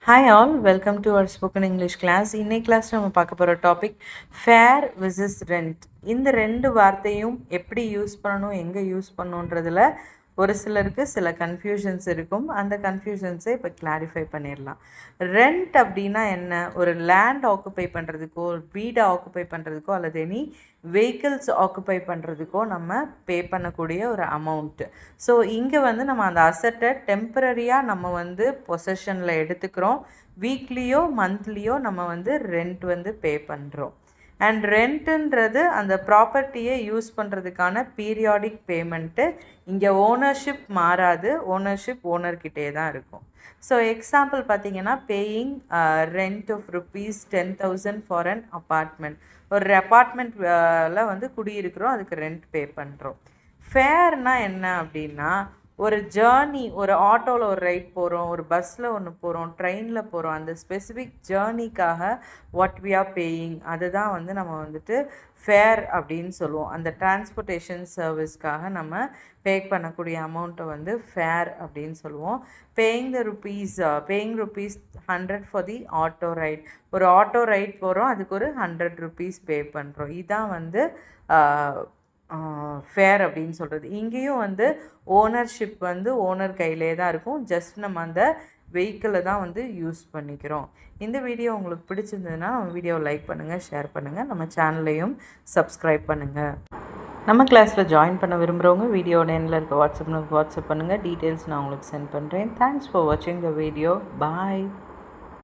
Hi all, welcome to our spoken English class. இன்னைக்கு class நம்ம பார்க்க போகிற டாபிக் ஃபேர் விசஸ் ரெண்ட். இந்த ரெண்டு வார்த்தையும் எப்படி யூஸ் பண்ணணும், எங்கே யூஸ் பண்ணணுன்றதுல ஒரு சிலருக்கு சில கன்ஃபியூஷன்ஸ் இருக்கும். அந்த கன்ஃபியூஷன்ஸை இப்போ கிளாரிஃபை பண்ணிடலாம். ரெண்ட் அப்படின்னா என்ன? ஒரு லேண்ட் ஆக்குப்பை பண்ணுறதுக்கோ, வீடை ஆக்குப்பை பண்ணுறதுக்கோ, அல்லது எனி வெஹிக்கிள்ஸ் ஆக்குப்பை பண்ணுறதுக்கோ நம்ம பே பண்ணக்கூடிய ஒரு அமௌண்ட்டு. ஸோ இங்கே நம்ம அந்த அசட்டை டெம்பரரியாக நம்ம பொசஷனில் எடுத்துக்கிறோம். வீக்லியோ மந்த்லியோ நம்ம ரெண்ட் பே பண்ணுறோம். அண்ட் ரெண்ட்டுன்றது அந்த ப்ராப்பர்ட்டியை யூஸ் பண்ணுறதுக்கான பீரியாடிக் பேமெண்ட்டு. இங்கே ஓனர்ஷிப் மாறாது, ஓனர்ஷிப் ஓனர்கிட்டே தான் இருக்கும். ஸோ எக்ஸாம்பிள் பார்த்தீங்கன்னா, paying rent of ₹10,000 for an apartment. ஒரு அப்பார்ட்மெண்ட்டில் குடியிருக்கிறோம், அதுக்கு ரெண்ட் பே பண்ணுறோம். ஃபேர்னால் என்ன அப்படின்னா, ஒரு ஜேர்னி, ஒரு ஆட்டோவில் ஒரு ரைட் போகிறோம், ஒரு பஸ்ஸில் ஒன்று போகிறோம், ட்ரெயினில் போகிறோம், அந்த ஸ்பெசிஃபிக் ஜேர்னிக்காக வாட் வி ஆர் பேயிங், அதுதான் நம்ம ஃபேர் அப்படின்னு சொல்லுவோம். அந்த டிரான்ஸ்போர்ட்டேஷன் சர்வீஸ்க்காக நம்ம பே பண்ணக்கூடிய அமௌண்ட்டை ஃபேர் அப்படின்னு சொல்லுவோம். Paying ₹100 for the auto right. ஒரு ஆட்டோ ரைட் போகிறோம், அதுக்கு ஒரு ₹100 பே பண்ணுறோம். இதுதான் ஃபேர் அப்படின்னு சொல்கிறது. இங்கேயும் ஓனர்ஷிப் ஓனர் கையிலே தான் இருக்கும். ஜஸ்ட் நம்ம அந்த வெஹிக்கிளை தான் யூஸ் பண்ணிக்கிறோம். இந்த வீடியோ உங்களுக்கு பிடிச்சிருந்ததுன்னா நம்ம வீடியோவை லைக் பண்ணுங்கள், ஷேர் பண்ணுங்கள், நம்ம சேனலையும் சப்ஸ்கிரைப் பண்ணுங்கள். நம்ம கிளாஸில் ஜாயின் பண்ண விரும்புகிறவங்க வீடியோட எண்ணில் இருக்க வாட்ஸ்அப் பண்ணுங்கள். டீட்டெயில்ஸ் நான் உங்களுக்கு சென்ட் பண்ணுறேன். தேங்க்ஸ் ஃபார் வாட்சிங் த வீடியோ. பாய்.